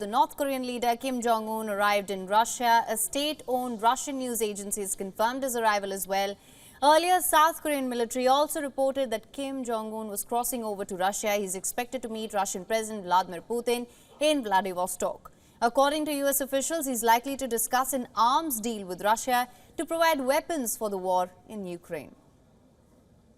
The North Korean leader Kim Jong-un arrived in Russia. A state-owned Russian news agency has confirmed his arrival as well. Earlier, South Korean military also reported that Kim Jong-un was crossing over to Russia. He's expected to meet Russian President Vladimir Putin in Vladivostok. According to U.S. officials, he's likely to discuss an arms deal with Russia to provide weapons for the war in Ukraine.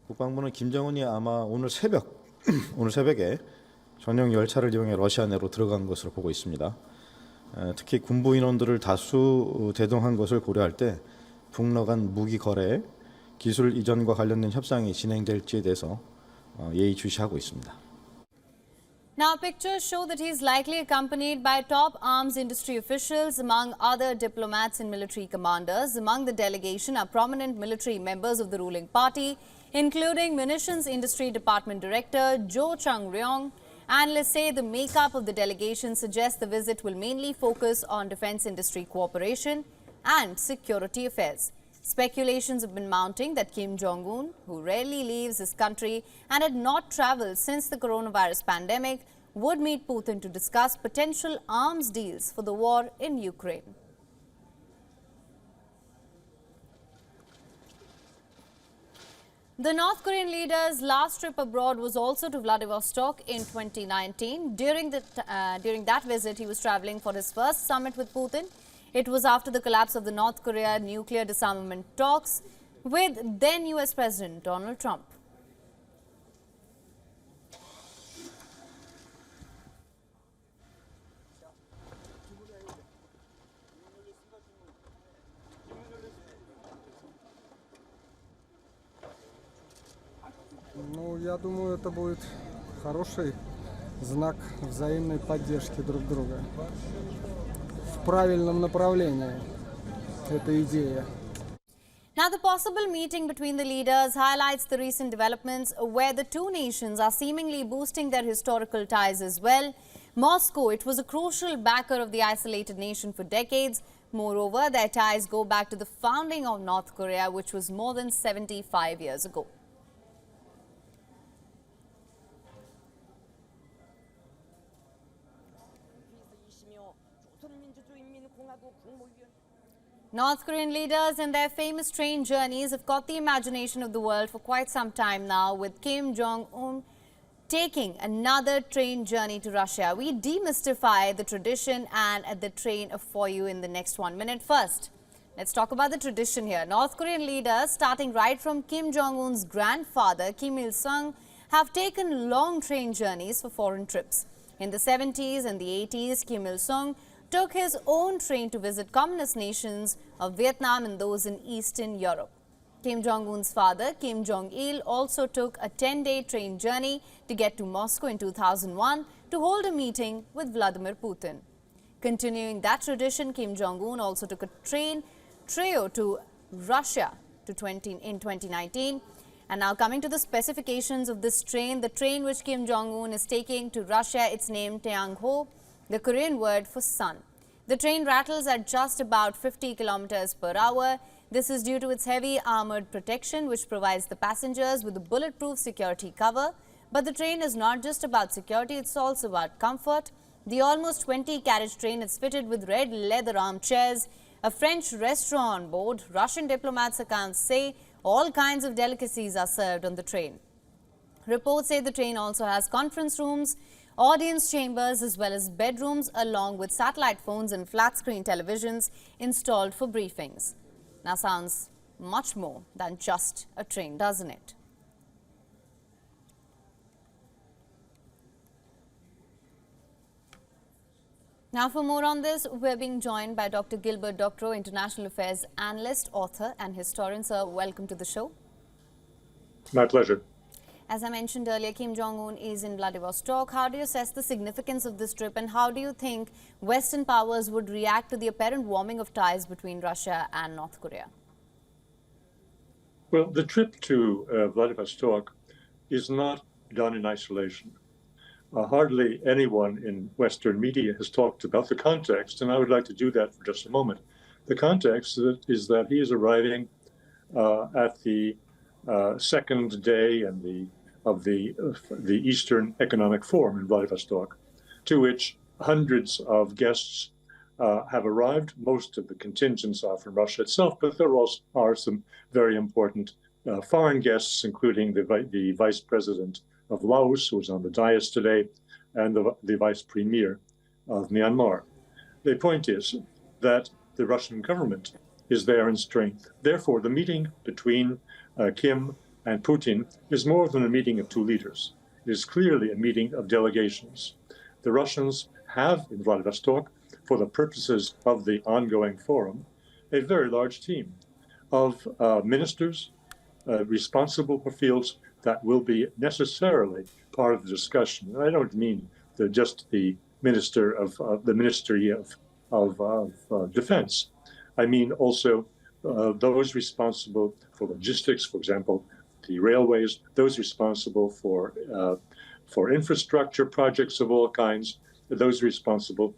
국방부는 김정은이 아마 오늘 새벽에 전용 열차를 이용해 러시아 내로 들어간 것으로 보고 있습니다. 특히 군부 인원들을 다수 대동한 것을 고려할 때 북러 간 무기 거래, 기술 이전과 관련된 협상이 진행될지에 대해서 예의주시하고 있습니다. Now, pictures show that he is likely accompanied by top arms industry officials, among other diplomats and military commanders. Among the delegation are prominent military members of the ruling party, including Munitions Industry Department Director Jo Chung-ryong. Analysts say the makeup of the delegation suggests the visit will mainly focus on defense industry cooperation and security affairs. Speculations have been mounting that Kim Jong-un, who rarely leaves his country and had not traveled since the coronavirus pandemic, would meet Putin to discuss potential arms deals for the war in Ukraine. The North Korean leader's last trip abroad was also to Vladivostok in 2019. During that visit, he was traveling for his first summit with Putin. It was after the collapse of the North Korea nuclear disarmament talks with then U.S. President Donald Trump. Ну, я думаю, это будет хороший знак взаимной поддержки друг друга. В правильном направлении эта идея. Now, the possible meeting between the leaders highlights the recent developments where the two nations are seemingly boosting their historical ties as well. Moscow, it was a crucial backer of the isolated nation for decades. Moreover, their ties go back to the founding of North Korea, which was more than 75 years ago. North Korean leaders and their famous train journeys have caught the imagination of the world for quite some time now, with Kim Jong-un taking another train journey to Russia. We demystify the tradition and the train for you in the next 1 minute. First, let's talk about the tradition here. North Korean leaders, starting right from Kim Jong-un's grandfather, Kim Il-sung, have taken long train journeys for foreign trips. In the 70s and the 80s, Kim Il-sung took his own train to visit communist nations of Vietnam and those in Eastern Europe. Kim Jong-un's father, Kim Jong-il, also took a 10-day train journey to get to Moscow in 2001 to hold a meeting with Vladimir Putin. Continuing that tradition, Kim Jong-un also took a train trio to Russia in 2019. And now coming to the specifications of this train, the train which Kim Jong-un is taking to Russia, it's named Taeyang-ho, the Korean word for sun. The train rattles at just about 50 kilometers per hour. This is due to its heavy armored protection, which provides the passengers with a bulletproof security cover. But the train is not just about security, it's also about comfort. The almost 20-carriage train is fitted with red leather armchairs, a French restaurant on board. Russian diplomats' accounts say all kinds of delicacies are served on the train. Reports say the train also has conference rooms, audience chambers as well as bedrooms, along with satellite phones and flat-screen televisions installed for briefings. Now, sounds much more than just a train, doesn't it? Now, for more on this, we're being joined by Dr. Gilbert Doctorow, International Affairs Analyst, author and historian. Sir, welcome to the show. My pleasure. As I mentioned earlier, Kim Jong-un is in Vladivostok. How do you assess the significance of this trip, and how do you think Western powers would react to the apparent warming of ties between Russia and North Korea? Well, the trip to Vladivostok is not done in isolation. Hardly anyone in Western media has talked about the context, and I would like to do that for just a moment. The context is that he is arriving at the second day of the Eastern Economic Forum in Vladivostok, to which hundreds of guests have arrived. Most of the contingents are from Russia itself, but there also are some very important foreign guests, including the vice president of Laos, who was on the dais today, and the vice premier of Myanmar. The point is that the Russian government is there in strength. Therefore, the meeting between Kim and Putin is more than a meeting of two leaders. It is clearly a meeting of delegations. The Russians have in Vladivostok, for the purposes of the ongoing forum, a very large team of ministers responsible for fields that will be necessarily part of the discussion. And I don't mean just the minister of the Ministry of Defense. I mean also those responsible for logistics, for example, the railways, those responsible for infrastructure projects of all kinds, those responsible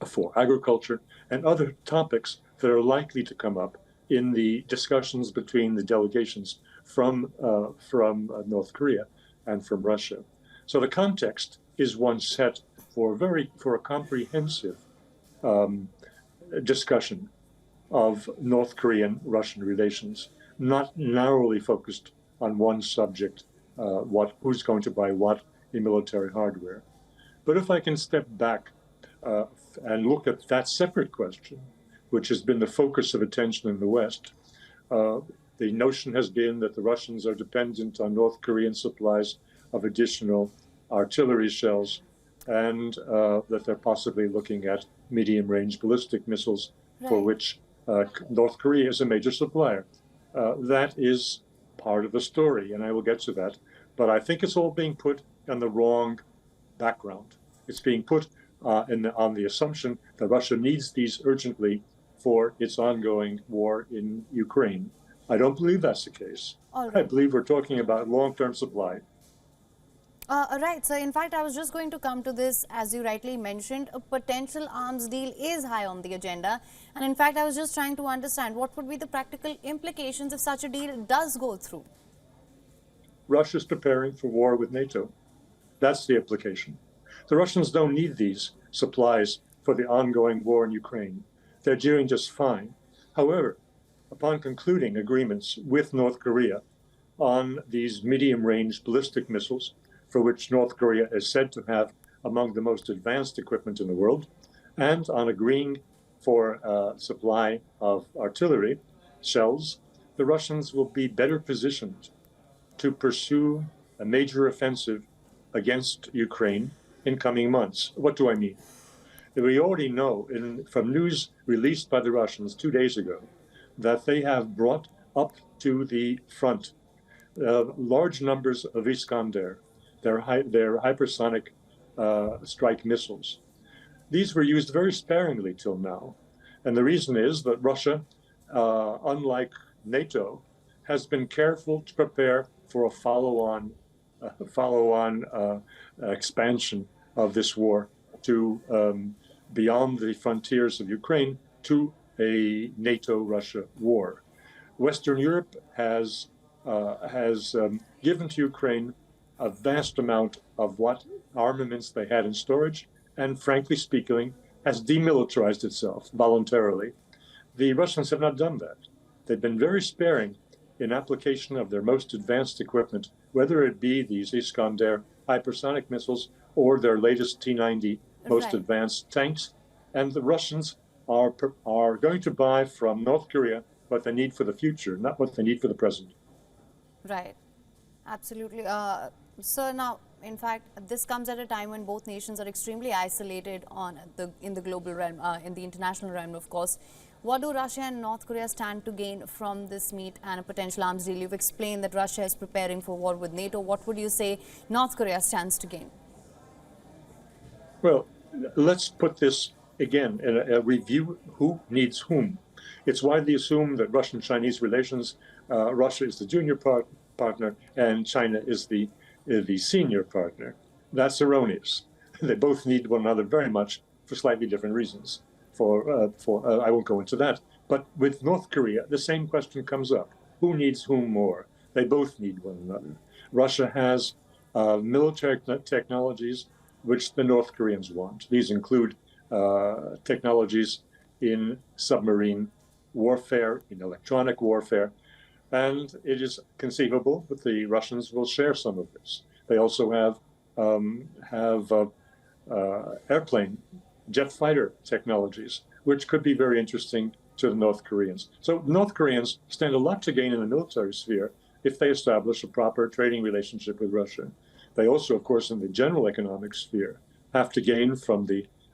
for agriculture, and other topics that are likely to come up in the discussions between the delegations from North Korea and from Russia. So the context is one set for a comprehensive discussion of North Korean-Russian relations, not narrowly focused on one subject, who's going to buy what in military hardware. But if I can step back and look at that separate question, which has been the focus of attention in the West, the notion has been that the Russians are dependent on North Korean supplies of additional artillery shells, and that they're possibly looking at medium-range ballistic missiles, for which North Korea is a major supplier. That is part of the story, and I will get to that. But I think it's all being put on the wrong background. It's being put on the assumption that Russia needs these urgently for its ongoing war in Ukraine. I don't believe that's the case. I believe we're talking about long-term supply. Right. So, in fact, I was just going to come to this, as you rightly mentioned, a potential arms deal is high on the agenda. And in fact, I was just trying to understand what would be the practical implications if such a deal does go through. Russia's preparing for war with NATO. That's the implication. The Russians don't need these supplies for the ongoing war in Ukraine. They're doing just fine. However, upon concluding agreements with North Korea on these medium-range ballistic missiles, for which North Korea is said to have among the most advanced equipment in the world, and on agreeing for supply of artillery shells, the Russians will be better positioned to pursue a major offensive against Ukraine in coming months. What do I mean? We already know from news released by the Russians 2 days ago that they have brought up to the front large numbers of Iskander, their hypersonic strike missiles. These were used very sparingly till now. And the reason is that Russia, unlike NATO, has been careful to prepare for a follow-on expansion of this war to beyond the frontiers of Ukraine to a NATO-Russia war. Western Europe has given to Ukraine a vast amount of what armaments they had in storage, and frankly speaking, has demilitarized itself voluntarily. The Russians have not done that. They've been very sparing in application of their most advanced equipment, whether it be these Iskander hypersonic missiles or their latest T-90 most advanced tanks. And the Russians are going to buy from North Korea what they need for the future, not what they need for the present. Right. Absolutely. So now, in fact, this comes at a time when both nations are extremely isolated in the global realm, in the international realm, of course. What do Russia and North Korea stand to gain from this meet and a potential arms deal? You've explained that Russia is preparing for war with NATO. What would you say North Korea stands to gain? Well, let's put this again in a review: who needs whom. It's widely assumed that Russian-Chinese relations, Russia is the junior partner and China is the senior partner. That's erroneous. They both need one another very much for slightly different reasons. I won't go into that. But with North Korea, the same question comes up: who needs whom more? They both need one another. Russia has military technologies which the North Koreans want. These include technologies in submarine warfare, in electronic warfare, and it is conceivable that the Russians will share some of this. They also have airplane, jet fighter technologies, which could be very interesting to the North Koreans. So North Koreans stand a lot to gain in the military sphere if they establish a proper trading relationship with Russia. They also, of course, in the general economic sphere, have to gain from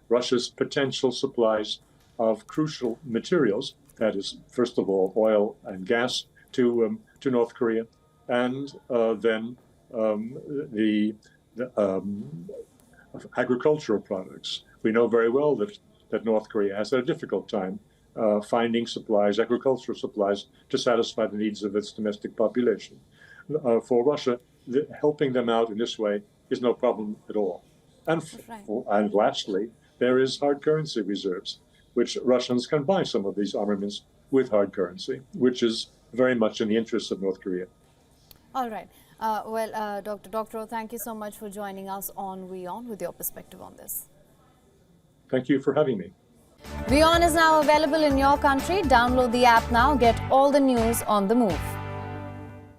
Russia's potential supplies of crucial materials, that is, first of all, oil and gas to North Korea, and then the agricultural products. We know very well that North Korea has had a difficult time finding supplies, agricultural supplies, to satisfy the needs of its domestic population. For Russia, helping them out in this way is no problem at all. And lastly, there is hard currency reserves, which Russians can buy some of these armaments with hard currency, which is very much in the interests of North Korea. All right. Dr. Doctorow, thank you so much for joining us on WION with your perspective on this. Thank you for having me. WION is now available in your country. Download the app now. Get all the news on the move.